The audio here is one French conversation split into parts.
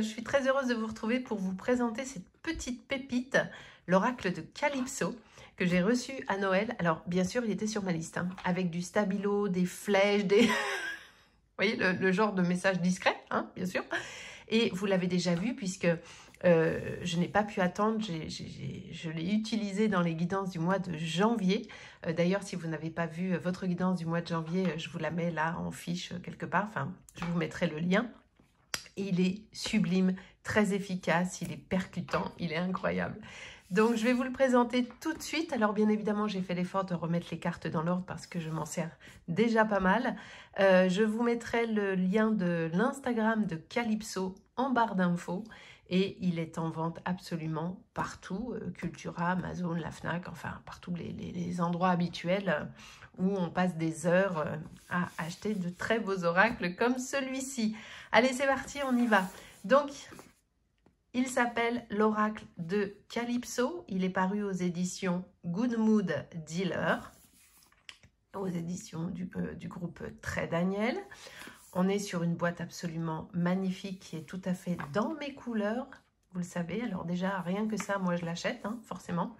je suis très heureuse de vous retrouver pour vous présenter cette petite pépite, l'oracle de Calypso, que j'ai reçu à Noël. Alors bien sûr, il était sur ma liste, hein, avec du stabilo, des flèches, des... vous voyez, le genre de message discret, hein, bien sûr. Et vous l'avez déjà vu puisque je n'ai pas pu attendre, je l'ai utilisé dans les guidances du mois de janvier. D'ailleurs, si vous n'avez pas vu votre guidance du mois de janvier, je vous la mets là en fiche quelque part, enfin, je vous mettrai le lien. Il est sublime, très efficace, il est percutant, il est incroyable. Donc, je vais vous le présenter tout de suite. Alors, bien évidemment, j'ai fait l'effort de remettre les cartes dans l'ordre parce que je m'en sers déjà pas mal. Je vous mettrai le lien de l'Instagram de Calypso en barre d'infos. Et il est en vente absolument partout, Cultura, Amazon, la Fnac, enfin partout les endroits habituels où on passe des heures à acheter de très beaux oracles comme celui-ci. Allez, c'est parti, on y va. Donc, il s'appelle l'oracle de Calypso. Il est paru aux éditions Good Mood Dealer, aux éditions du groupe Très Daniel. On est sur une boîte absolument magnifique qui est tout à fait dans mes couleurs, vous le savez. Alors déjà, rien que ça, moi je l'achète, hein, forcément.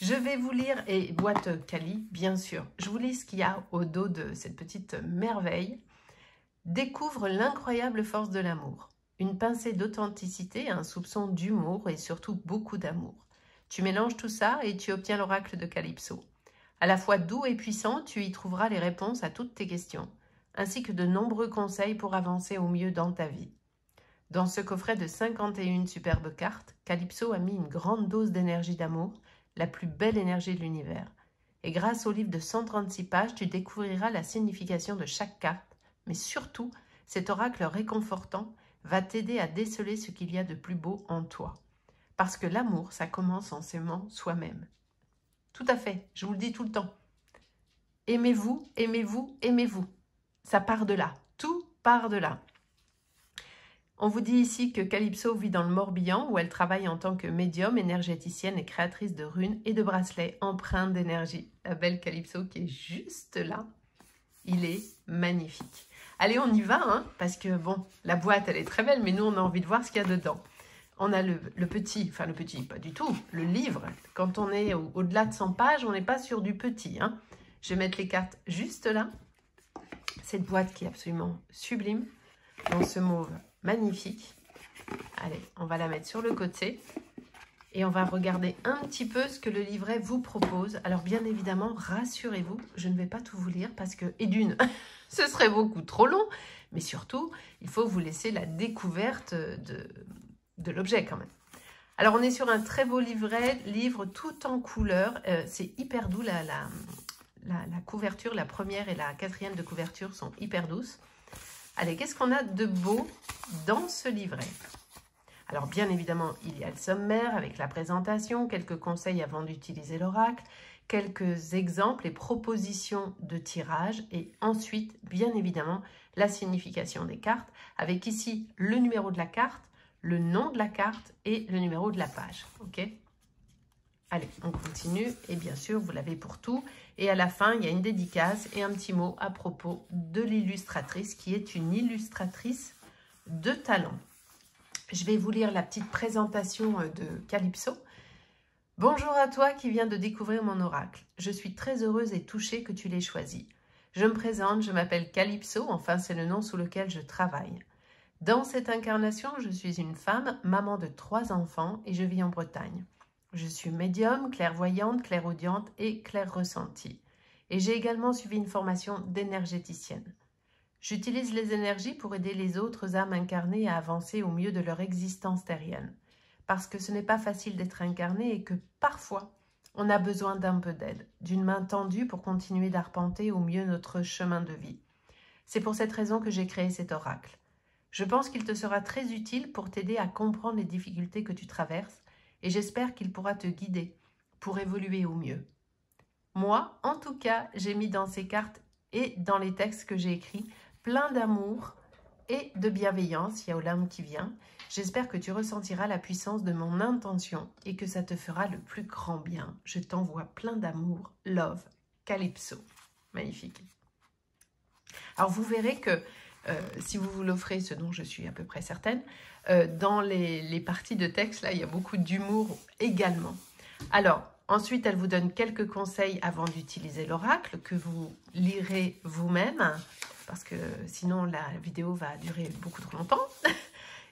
Je vais vous lire, et boîte Cali, bien sûr. Je vous lis ce qu'il y a au dos de cette petite merveille. Découvre l'incroyable force de l'amour. Une pincée d'authenticité, un soupçon d'humour et surtout beaucoup d'amour. Tu mélanges tout ça et tu obtiens l'oracle de Calypso. À la fois doux et puissant, tu y trouveras les réponses à toutes tes questions, ainsi que de nombreux conseils pour avancer au mieux dans ta vie. Dans ce coffret de 51 superbes cartes, Calypso a mis une grande dose d'énergie d'amour, la plus belle énergie de l'univers. Et grâce au livre de 136 pages, tu découvriras la signification de chaque carte, mais surtout, cet oracle réconfortant va t'aider à déceler ce qu'il y a de plus beau en toi. Parce que l'amour, ça commence en s'aimant soi-même. Tout à fait, je vous le dis tout le temps. Aimez-vous, aimez-vous, aimez-vous. Ça part de là, tout part de là. On vous dit ici que Calypso vit dans le Morbihan où elle travaille en tant que médium, énergéticienne et créatrice de runes et de bracelets empreints d'énergie. La belle Calypso qui est juste là, il est magnifique. Allez, on y va, hein, parce que bon, la boîte elle est très belle, mais nous on a envie de voir ce qu'il y a dedans. On a le petit, enfin le petit, pas du tout, le livre. Quand on est au-delà de 100 pages, on n'est pas sur du petit, hein. Je vais mettre les cartes juste là. Cette boîte qui est absolument sublime, dans ce mauve magnifique. Allez, on va la mettre sur le côté et on va regarder un petit peu ce que le livret vous propose. Alors bien évidemment, rassurez-vous, je ne vais pas tout vous lire parce que, et d'une, ce serait beaucoup trop long, mais surtout, il faut vous laisser la découverte de l'objet quand même. Alors on est sur un très beau livre tout en couleur, c'est hyper doux, la couverture, la première et la quatrième de couverture sont hyper douces. Allez, qu'est-ce qu'on a de beau dans ce livret? Alors, bien évidemment, il y a le sommaire avec la présentation, quelques conseils avant d'utiliser l'oracle, quelques exemples et propositions de tirage et ensuite, bien évidemment, la signification des cartes avec ici le numéro de la carte, le nom de la carte et le numéro de la page. Ok ? Allez, on continue et bien sûr, vous l'avez pour tout. Et à la fin, il y a une dédicace et un petit mot à propos de l'illustratrice qui est une illustratrice de talent. Je vais vous lire la petite présentation de Calypso. Bonjour à toi qui viens de découvrir mon oracle. Je suis très heureuse et touchée que tu l'aies choisi. Je me présente, je m'appelle Calypso, enfin c'est le nom sous lequel je travaille. Dans cette incarnation, je suis une femme, maman de 3 enfants et je vis en Bretagne. Je suis médium, clairvoyante, clairaudiente et clairressentie. Et j'ai également suivi une formation d'énergéticienne. J'utilise les énergies pour aider les autres âmes incarnées à avancer au mieux de leur existence terrienne. Parce que ce n'est pas facile d'être incarné et que parfois, on a besoin d'un peu d'aide, d'une main tendue pour continuer d'arpenter au mieux notre chemin de vie. C'est pour cette raison que j'ai créé cet oracle. Je pense qu'il te sera très utile pour t'aider à comprendre les difficultés que tu traverses et j'espère qu'il pourra te guider pour évoluer au mieux. Moi, en tout cas, j'ai mis dans ces cartes et dans les textes que j'ai écrits plein d'amour et de bienveillance. Il y a Olam qui vient. J'espère que tu ressentiras la puissance de mon intention et que ça te fera le plus grand bien. Je t'envoie plein d'amour. Love, Calypso. Magnifique. Alors, vous verrez que si vous vous l'offrez, ce dont je suis à peu près certaine. Dans les parties de texte, là, il y a beaucoup d'humour également. Alors, ensuite, elle vous donne quelques conseils avant d'utiliser l'oracle que vous lirez vous-même, parce que sinon la vidéo va durer beaucoup trop longtemps.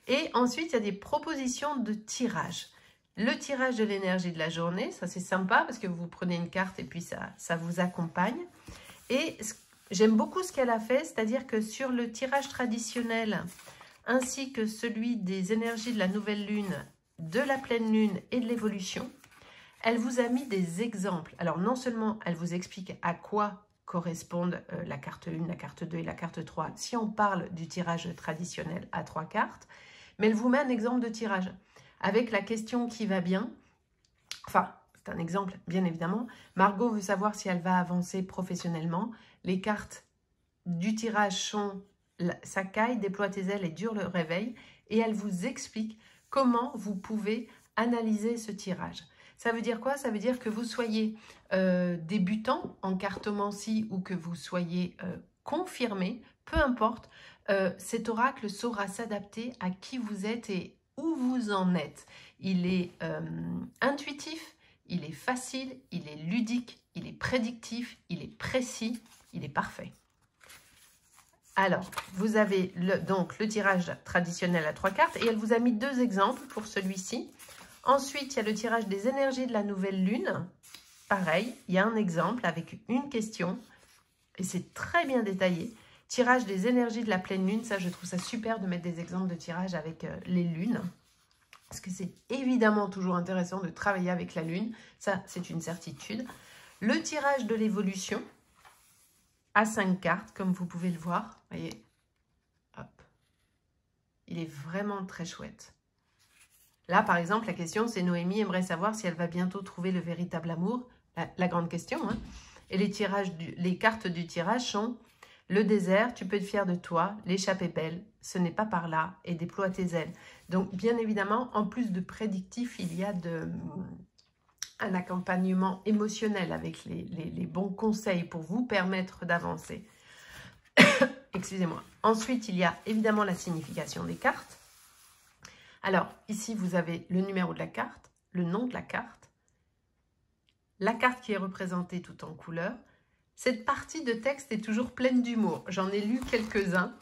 Et ensuite, il y a des propositions de tirage. Le tirage de l'énergie de la journée, ça c'est sympa parce que vous prenez une carte et puis ça vous accompagne. Et j'aime beaucoup ce qu'elle a fait, c'est-à-dire que sur le tirage traditionnel, ainsi que celui des énergies de la nouvelle lune, de la pleine lune et de l'évolution, elle vous a mis des exemples. Alors non seulement elle vous explique à quoi correspondent la carte 1, la carte 2 et la carte 3, si on parle du tirage traditionnel à 3 cartes, mais elle vous met un exemple de tirage avec la question qui va bien. Enfin, c'est un exemple, bien évidemment. Margot veut savoir si elle va avancer professionnellement. Les cartes du tirage sont Sakai, déploie tes ailes et dure le réveil. Et elle vous explique comment vous pouvez analyser ce tirage. Ça veut dire quoi? Ça veut dire que vous soyez débutant en cartomancie ou que vous soyez confirmé, peu importe, cet oracle saura s'adapter à qui vous êtes et où vous en êtes. Il est intuitif, il est facile, il est ludique, il est prédictif, il est précis, il est parfait. Alors, vous avez donc le tirage traditionnel à 3 cartes et elle vous a mis 2 exemples pour celui-ci. Ensuite, il y a le tirage des énergies de la nouvelle lune. Pareil, il y a un exemple avec une question et c'est très bien détaillé. Tirage des énergies de la pleine lune, ça je trouve ça super de mettre des exemples de tirage avec les lunes. Parce que c'est évidemment toujours intéressant de travailler avec la lune, ça c'est une certitude. Le tirage de l'évolution à 5 cartes, comme vous pouvez le voir. Voyez, hop. Il est vraiment très chouette. Là par exemple la question c'est Noémie aimerait savoir si elle va bientôt trouver le véritable amour. La grande question. Hein. Et les cartes du tirage sont... Le désert, tu peux être fier de toi, l'échappée belle, ce n'est pas par là, et déploie tes ailes. Donc, bien évidemment, en plus de prédictif, il y a un accompagnement émotionnel avec les bons conseils pour vous permettre d'avancer. Excusez-moi. Ensuite, il y a évidemment la signification des cartes. Alors, ici, vous avez le numéro de la carte, le nom de la carte qui est représentée tout en couleur. Cette partie de texte est toujours pleine d'humour. J'en ai lu quelques-uns.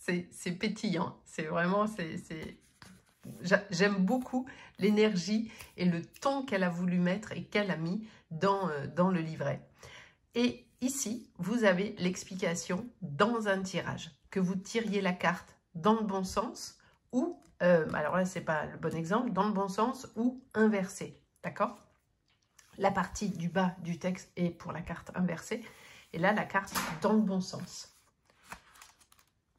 C'est pétillant. C'est vraiment... J'aime beaucoup l'énergie et le ton qu'elle a voulu mettre et qu'elle a mis dans le livret. Et ici, vous avez l'explication dans un tirage. Que vous tiriez la carte dans le bon sens ou... alors là, ce n'est pas le bon exemple. Dans le bon sens ou inversé. D'accord ? La partie du bas du texte est pour la carte inversée. Et là, la carte dans le bon sens.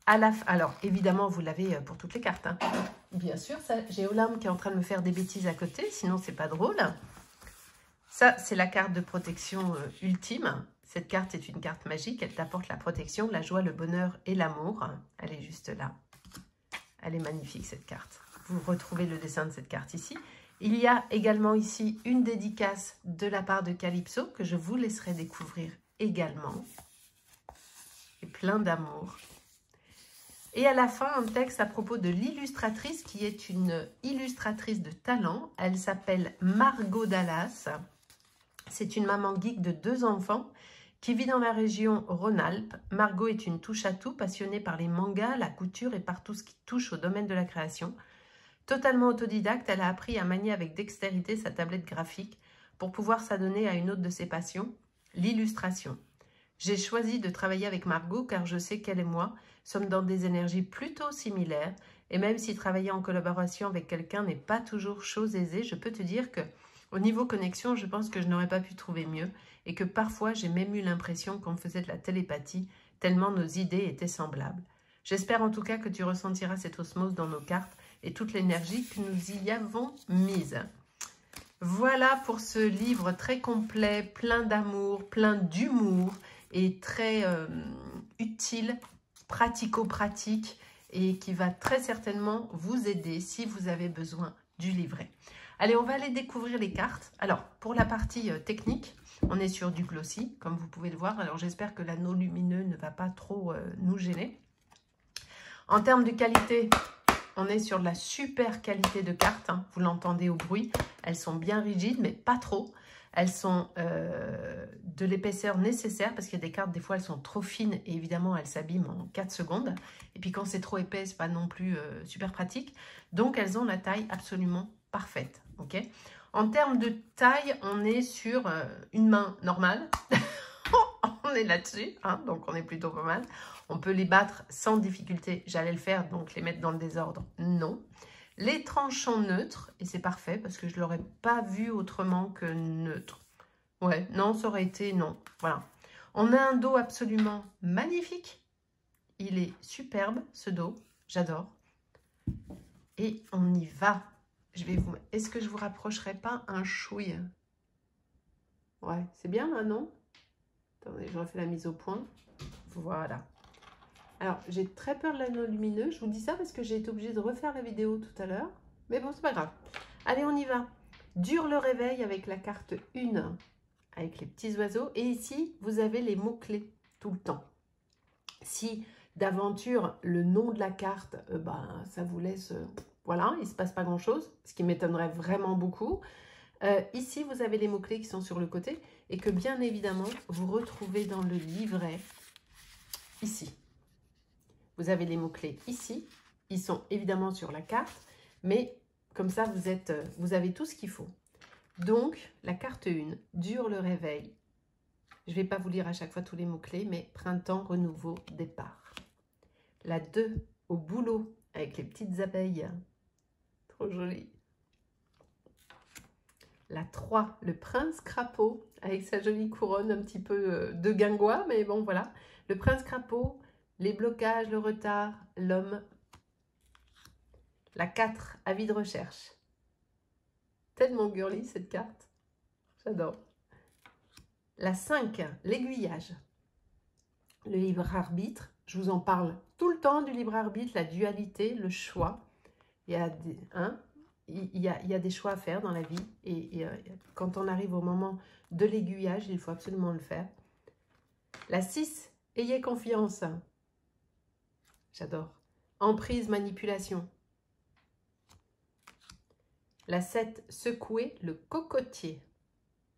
Alors, évidemment, vous l'avez pour toutes les cartes. Hein. Bien sûr, j'ai Olam qui est en train de me faire des bêtises à côté. Sinon, c'est pas drôle. Ça, c'est la carte de protection ultime. Cette carte est une carte magique. Elle t'apporte la protection, la joie, le bonheur et l'amour. Elle est juste là. Elle est magnifique, cette carte. Vous retrouvez le dessin de cette carte ici. Il y a également ici une dédicace de la part de Calypso que je vous laisserai découvrir également. Et plein d'amour. Et à la fin, un texte à propos de l'illustratrice qui est une illustratrice de talent. Elle s'appelle Margot Dallas. C'est une maman geek de 2 enfants qui vit dans la région Rhône-Alpes. Margot est une touche-à-tout passionnée par les mangas, la couture et par tout ce qui touche au domaine de la création. Totalement autodidacte, elle a appris à manier avec dextérité sa tablette graphique pour pouvoir s'adonner à une autre de ses passions, l'illustration. J'ai choisi de travailler avec Margot car je sais qu'elle et moi sommes dans des énergies plutôt similaires et même si travailler en collaboration avec quelqu'un n'est pas toujours chose aisée, je peux te dire que au niveau connexion, je pense que je n'aurais pas pu trouver mieux et que parfois j'ai même eu l'impression qu'on faisait de la télépathie tellement nos idées étaient semblables. J'espère en tout cas que tu ressentiras cette osmose dans nos cartes et toute l'énergie que nous y avons mise. Voilà pour ce livre très complet, plein d'amour, plein d'humour et très utile, pratico-pratique et qui va très certainement vous aider si vous avez besoin du livret. Allez, on va aller découvrir les cartes. Alors, pour la partie technique, on est sur du glossy, comme vous pouvez le voir. Alors, j'espère que l'anneau lumineux ne va pas trop nous gêner. En termes de qualité, on est sur de la super qualité de carte. Hein. Vous l'entendez au bruit. Elles sont bien rigides, mais pas trop. Elles sont de l'épaisseur nécessaire parce qu'il y a des cartes, des fois, elles sont trop fines et évidemment, elles s'abîment en 4 secondes. Et puis, quand c'est trop épais, c'est pas non plus super pratique. Donc, elles ont la taille absolument parfaite. Okay, en termes de taille, on est sur une main normale. On est là-dessus, hein, donc on est plutôt pas mal. On peut les battre sans difficulté. J'allais le faire, donc les mettre dans le désordre, non. Les tranchants neutres, et c'est parfait parce que je ne l'aurais pas vu autrement que neutre. Ouais, non, ça aurait été non. Voilà. On a un dos absolument magnifique. Il est superbe, ce dos. J'adore. Et on y va. Je vais vous... Est-ce que je vous rapprocherai pas un chouille? Ouais, c'est bien là, non? Attendez, je refais la mise au point. Voilà. Alors, j'ai très peur de l'anneau lumineux. Je vous dis ça parce que j'ai été obligée de refaire la vidéo tout à l'heure. Mais bon, c'est pas grave. Allez, on y va. Dure le réveil avec la carte 1, avec les petits oiseaux. Et ici, vous avez les mots-clés tout le temps. Si d'aventure, le nom de la carte, ça vous laisse... voilà, il ne se passe pas grand-chose, ce qui m'étonnerait vraiment beaucoup. Ici, vous avez les mots-clés qui sont sur le côté et que bien évidemment, vous retrouvez dans le livret ici. Vous avez les mots-clés ici. Ils sont évidemment sur la carte, mais comme ça, vous avez tout ce qu'il faut. Donc, la carte 1, dure le réveil. Je ne vais pas vous lire à chaque fois tous les mots-clés, mais printemps, renouveau, départ. La 2, au boulot, avec les petites abeilles. Trop joli. La 3, le prince crapaud, avec sa jolie couronne un petit peu de guingois, mais bon, voilà. Le prince crapaud, les blocages, le retard, l'homme. La 4, avis de recherche. Tellement girly cette carte. J'adore. La 5, l'aiguillage. Le libre arbitre. Je vous en parle tout le temps du libre arbitre, la dualité, le choix. Il y a des choix à faire dans la vie. Et quand on arrive au moment de l'aiguillage, il faut absolument le faire. La 6, ayez confiance. J'adore. Emprise, manipulation. La 7, secouer le cocotier.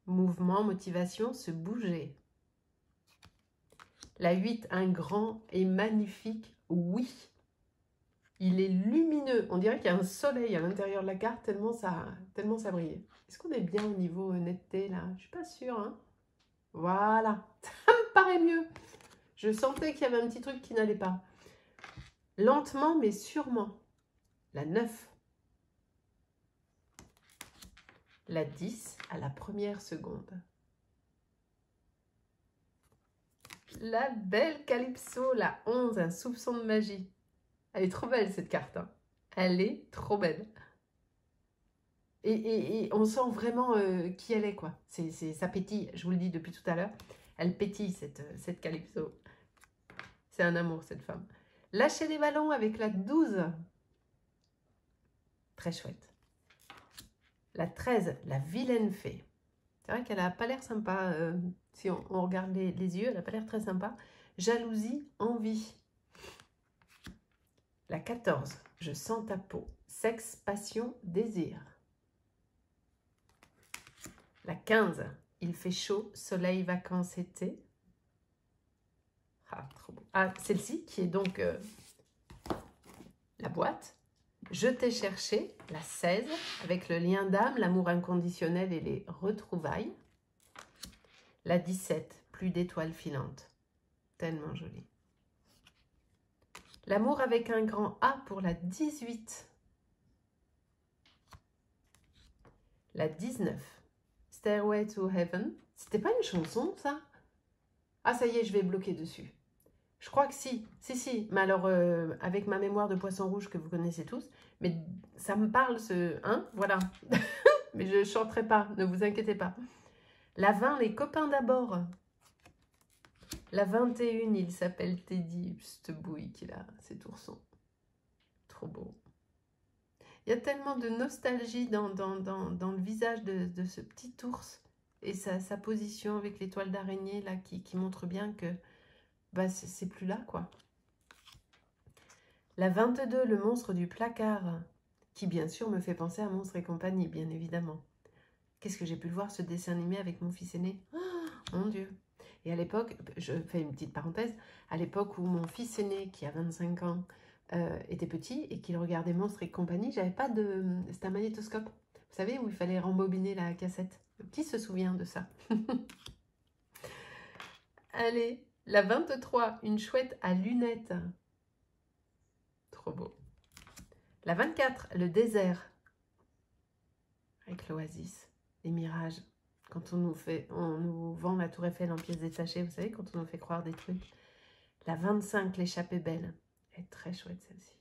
Mouvement, motivation, se bouger. La 8, un grand et magnifique oui. Il est lumineux. On dirait qu'il y a un soleil à l'intérieur de la carte tellement ça brille. Est-ce qu'on est bien au niveau netteté là? Je ne suis pas sûre. Hein, voilà. Ça me paraît mieux. Je sentais qu'il y avait un petit truc qui n'allait pas. Lentement mais sûrement. La 9. La 10 à la première seconde. La belle Calypso, la 11, un soupçon de magie. Elle est trop belle cette carte. Hein. Elle est trop belle. Et on sent vraiment qui elle est, quoi. Ça pétille, je vous le dis depuis tout à l'heure. Elle pétille, cette Calypso. C'est un amour, cette femme. Lâchez les ballons avec la 12. Très chouette. La 13, la vilaine fée. C'est vrai qu'elle n'a pas l'air sympa. Si on regarde les yeux, elle n'a pas l'air très sympa. Jalousie, envie. La 14, je sens ta peau. Sexe, passion, désir. La 15, il fait chaud, soleil, vacances, été. Ah, trop beau. Ah, celle-ci qui est donc la boîte. Je t'ai cherché, la 16, avec le lien d'âme, l'amour inconditionnel et les retrouvailles. La 17, plus d'étoiles filantes. Tellement jolie. L'amour avec un grand A pour la 18. La 19. Stairway to Heaven. C'était pas une chanson, ça? Ah, ça y est, je vais bloquer dessus. Je crois que si. Si. Mais alors, avec ma mémoire de poisson rouge que vous connaissez tous, mais ça me parle, ce... Hein? Voilà. Mais je ne chanterai pas, ne vous inquiétez pas. La 20, les copains d'abord. La 21, il s'appelle Teddy, cette bouille qu'il a, cet ourson. Trop beau. Il y a tellement de nostalgie dans le visage de ce petit ours et sa position avec l'étoile d'araignée là qui montre bien que bah, c'est plus là, quoi. La 22, le monstre du placard, qui bien sûr me fait penser à Monstres et compagnie, bien évidemment. Qu'est-ce que j'ai pu le voir, ce dessin animé avec mon fils aîné? Oh, mon Dieu! Et à l'époque, je fais une petite parenthèse, à l'époque où mon fils aîné, qui a 25 ans, était petit et qu'il regardait Monstres et compagnie, j'avais pas de... C'était un magnétoscope, vous savez, où il fallait rembobiner la cassette. Qui se souvient de ça? Allez, la 23, une chouette à lunettes. Trop beau. La 24, le désert. Avec l'oasis, les mirages. Quand on nous vend la tour Eiffel en pièces détachées, vous savez, quand on nous fait croire des trucs. La 25, l'échappée belle. Elle est très chouette celle-ci.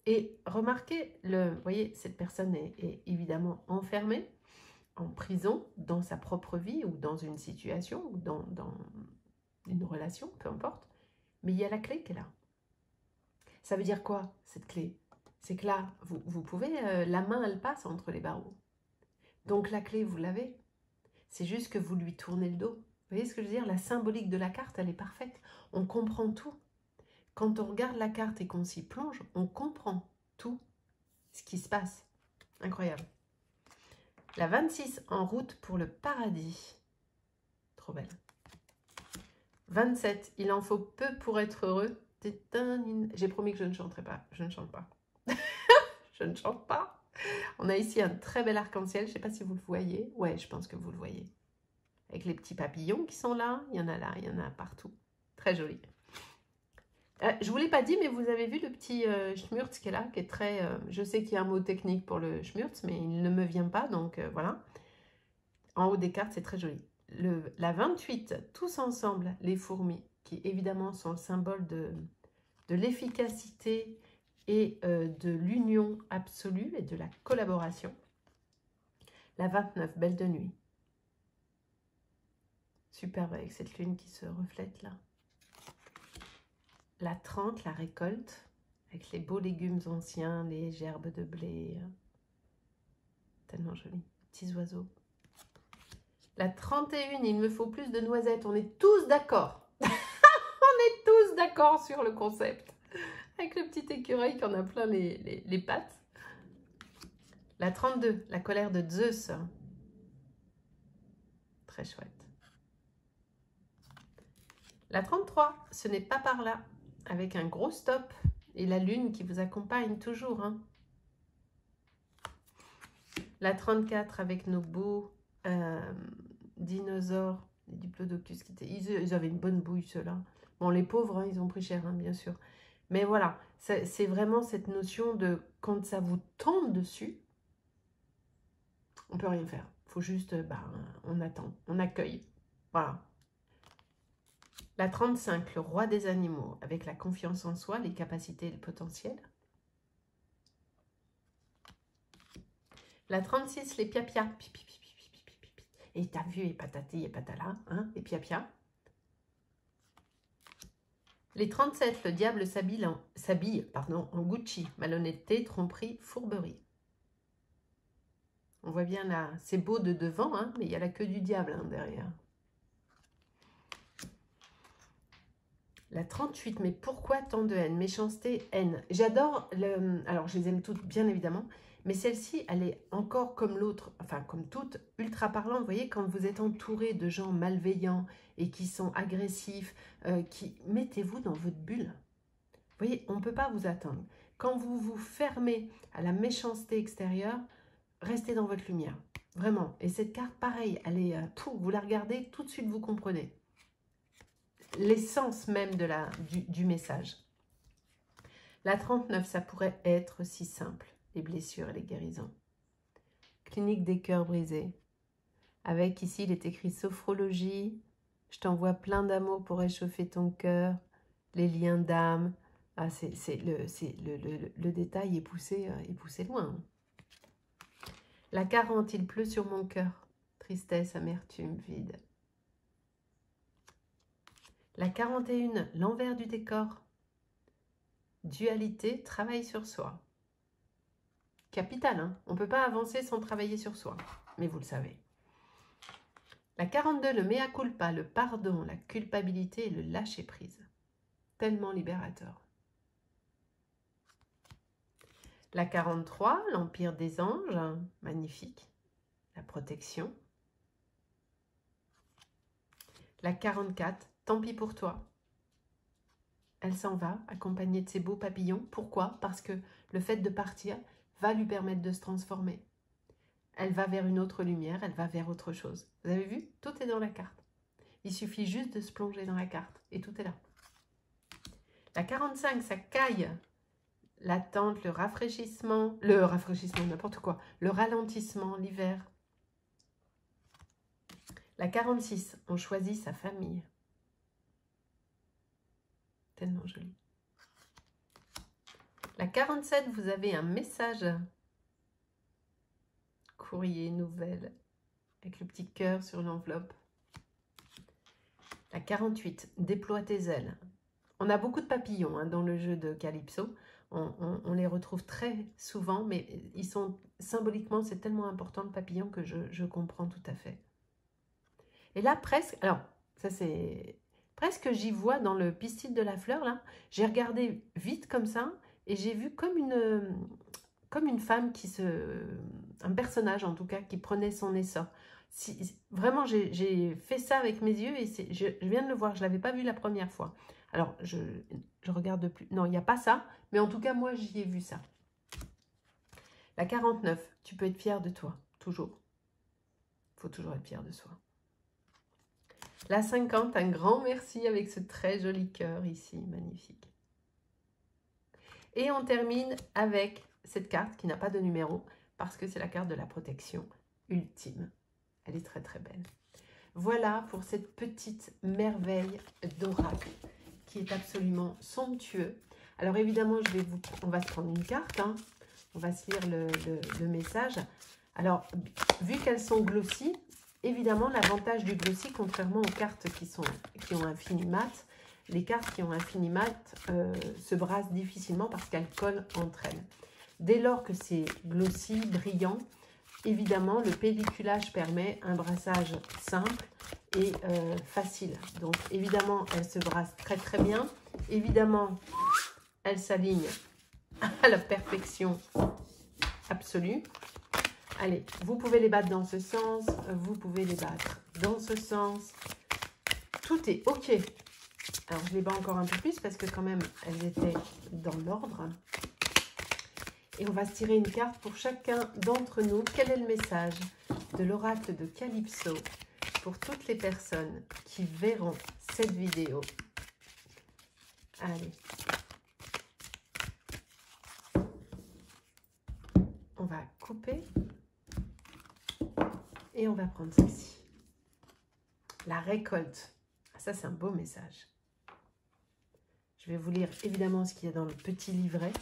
Et remarquez, vous voyez, cette personne est évidemment enfermée en prison dans sa propre vie ou dans une situation ou dans une relation, peu importe. Mais il y a la clé qui est là. Ça veut dire quoi, cette clé? C'est que là, vous pouvez, la main, elle passe entre les barreaux. Donc la clé, vous l'avez. C'est juste que vous lui tournez le dos. Vous voyez ce que je veux dire? La symbolique de la carte, elle est parfaite. On comprend tout. Quand on regarde la carte et qu'on s'y plonge, on comprend tout ce qui se passe. Incroyable. La 26, en route pour le paradis. Trop belle. 27, il en faut peu pour être heureux. J'ai promis que je ne chanterai pas. Je ne chante pas. Je ne chante pas. On a ici un très bel arc-en-ciel. Je ne sais pas si vous le voyez. Ouais, je pense que vous le voyez. Avec les petits papillons qui sont là. Il y en a là, il y en a partout. Très joli. Je ne vous l'ai pas dit, mais vous avez vu le petit schmurz qui est là, qui est très... je sais qu'il y a un mot technique pour le schmurz, mais il ne me vient pas, donc voilà. En haut des cartes, c'est très joli. La 28, tous ensemble, les fourmis, qui évidemment sont le symbole de l'efficacité et de l'union absolue et de la collaboration. La 29, belle de nuit. Superbe avec cette lune qui se reflète là. La 30, la récolte, avec les beaux légumes anciens, les gerbes de blé. Tellement joli. Petits oiseaux. La 31, il me faut plus de noisettes. On est tous d'accord. On est tous d'accord sur le concept. Avec le petit écureuil qui en a plein les pattes. La 32, la colère de Zeus. Très chouette. La 33, ce n'est pas par là. Avec un gros stop et la lune qui vous accompagne toujours. Hein. La 34 avec nos beaux dinosaures, les diplodocus. Ils avaient une bonne bouille ceux-là. Bon, les pauvres, hein, ils ont pris cher, hein, bien sûr. Mais voilà, c'est vraiment cette notion de quand ça vous tombe dessus, on ne peut rien faire. Il faut juste, on attend, on accueille. Voilà. La 35, le roi des animaux, avec la confiance en soi, les capacités et le potentiel. La 36, les piapia. Et t'as vu, et patati et patala, hein, les piapia. Les 37, le diable s'habille en Gucci, malhonnêteté, tromperie, fourberie. On voit bien là, c'est beau de devant, hein, mais il y a la queue du diable hein, derrière. La 38, mais pourquoi tant de haine? Méchanceté, haine. J'adore, alors je les aime toutes bien évidemment, mais celle-ci, elle est encore comme l'autre, enfin comme toutes, ultra parlante. Vous voyez, quand vous êtes entouré de gens malveillants et qui sont agressifs, mettez-vous dans votre bulle. Vous voyez, on ne peut pas vous atteindre. Quand vous vous fermez à la méchanceté extérieure, restez dans votre lumière. Vraiment. Et cette carte, pareil, elle est, vous la regardez, tout de suite vous comprenez l'essence même du message. La 39, ça pourrait être si simple, les blessures et les guérisons. Clinique des cœurs brisés. Avec ici, il est écrit sophrologie. Je t'envoie plein d'amour pour réchauffer ton cœur. Les liens d'âme. Ah, le détail est poussé loin. La 40, il pleut sur mon cœur. Tristesse, amertume, vide. La 41, l'envers du décor. Dualité, travail sur soi. Capital, hein? On ne peut pas avancer sans travailler sur soi, mais vous le savez. La 42, le mea culpa, le pardon, la culpabilité et le lâcher-prise. Tellement libérateur. La 43, l'Empire des Anges, magnifique. La protection. La 44, tant pis pour toi. Elle s'en va, accompagnée de ses beaux papillons. Pourquoi? Parce que le fait de partir va lui permettre de se transformer. Elle va vers une autre lumière, elle va vers autre chose. Vous avez vu? Tout est dans la carte. Il suffit juste de se plonger dans la carte et tout est là. La 45, ça caille. L'attente, le rafraîchissement, n'importe quoi, le ralentissement, l'hiver. La 46, on choisit sa famille. Tellement joli. La 47, vous avez un message. Courrier, nouvelle, avec le petit cœur sur l'enveloppe. La 48, déploie tes ailes. On a beaucoup de papillons dans le jeu de Calypso. On les retrouve très souvent, mais ils sont symboliquement, c'est tellement important le papillon que je comprends tout à fait. Et là, presque, alors, ça c'est, presque j'y vois dans le pistil de la fleur, là, j'ai regardé vite comme ça, et j'ai vu comme une femme un personnage en tout cas, qui prenait son essor. Vraiment, j'ai fait ça avec mes yeux, et je viens de le voir, je ne l'avais pas vu la première fois. Alors, je regarde plus. Non, il n'y a pas ça. Mais en tout cas, moi, j'y ai vu ça. La 49, tu peux être fier de toi. Toujours. Il faut toujours être fier de soi. La 50, un grand merci avec ce très joli cœur ici. Magnifique. Et on termine avec cette carte qui n'a pas de numéro parce que c'est la carte de la protection ultime. Elle est très, très belle. Voilà pour cette petite merveille d'oracle qui est absolument somptueux. Alors évidemment, on va se prendre une carte, on va se lire le message. Alors, vu qu'elles sont glossy, évidemment, l'avantage du glossy, contrairement aux cartes qui ont un fini mat, les cartes qui ont un fini mat se brassent difficilement parce qu'elles collent entre elles. Dès lors que c'est glossy, brillant, évidemment, le pelliculage permet un brassage simple et facile. Donc, évidemment, elle se brasse très très bien. Évidemment, elle s'aligne à la perfection absolue. Allez, vous pouvez les battre dans ce sens, vous pouvez les battre dans ce sens. Tout est OK. Alors, je les bats encore un peu plus parce que quand même, elles étaient dans l'ordre. Et on va se tirer une carte pour chacun d'entre nous. Quel est le message de l'oracle de Calypso pour toutes les personnes qui verront cette vidéo? Allez. On va couper. Et on va prendre celle-ci. La récolte. Ça, c'est un beau message. Je vais vous lire évidemment ce qu'il y a dans le petit livret.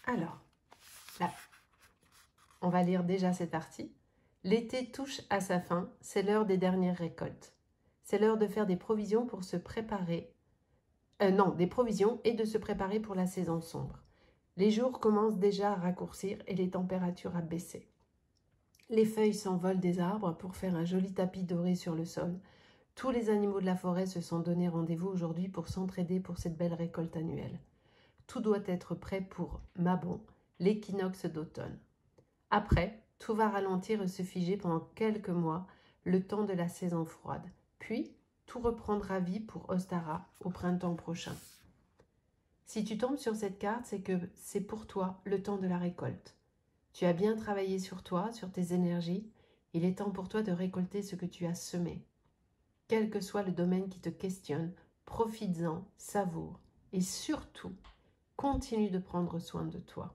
Alors, là, on va lire déjà cette partie. L'été touche à sa fin, c'est l'heure des dernières récoltes. C'est l'heure de faire des provisions pour se préparer. Des provisions et de se préparer pour la saison sombre. Les jours commencent déjà à raccourcir et les températures à baisser. Les feuilles s'envolent des arbres pour faire un joli tapis doré sur le sol. Tous les animaux de la forêt se sont donné rendez-vous aujourd'hui pour s'entraider pour cette belle récolte annuelle. Tout doit être prêt pour Mabon, l'équinoxe d'automne. Après, tout va ralentir et se figer pendant quelques mois, le temps de la saison froide. Puis, tout reprendra vie pour Ostara au printemps prochain. Si tu tombes sur cette carte, c'est que c'est pour toi le temps de la récolte. Tu as bien travaillé sur toi, sur tes énergies. Il est temps pour toi de récolter ce que tu as semé. Quel que soit le domaine qui te questionne, profites-en, savoure et surtout, continue de prendre soin de toi.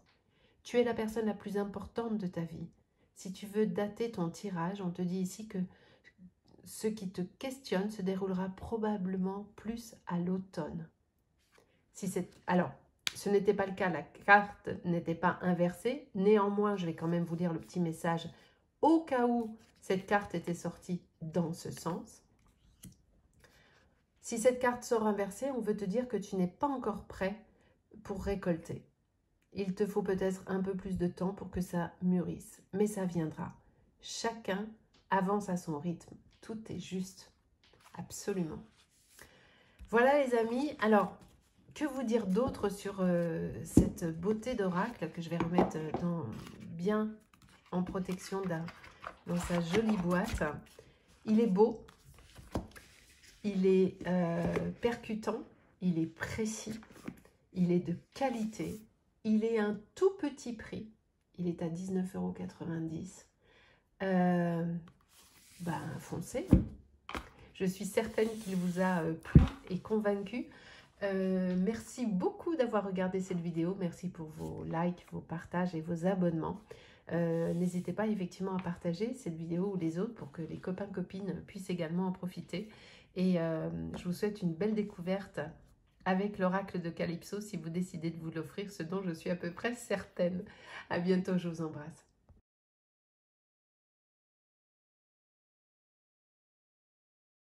Tu es la personne la plus importante de ta vie. Si tu veux dater ton tirage, on te dit ici que ce qui te questionne se déroulera probablement plus à l'automne. Alors, ce n'était pas le cas, la carte n'était pas inversée. Néanmoins, je vais quand même vous lire le petit message au cas où cette carte était sortie dans ce sens. Si cette carte sort inversée, on veut te dire que tu n'es pas encore prêt pour récolter. Il te faut peut-être un peu plus de temps pour que ça mûrisse, mais ça viendra. Chacun avance à son rythme. Tout est juste. Absolument. Voilà les amis, alors que vous dire d'autre sur cette beauté d'oracle que je vais remettre bien en protection dans sa jolie boîte. Il est beau, il est percutant, il est précis, il est de qualité, il est un tout petit prix, il est à 19,90 €. Ben foncez. Je suis certaine qu'il vous a plu et convaincu. Merci beaucoup d'avoir regardé cette vidéo. Merci pour vos likes, vos partages et vos abonnements. N'hésitez pas effectivement à partager cette vidéo ou les autres pour que les copains copines puissent également en profiter. Et je vous souhaite une belle découverte avec l'oracle de Calypso si vous décidez de vous l'offrir, ce dont je suis à peu près certaine. À bientôt, je vous embrasse.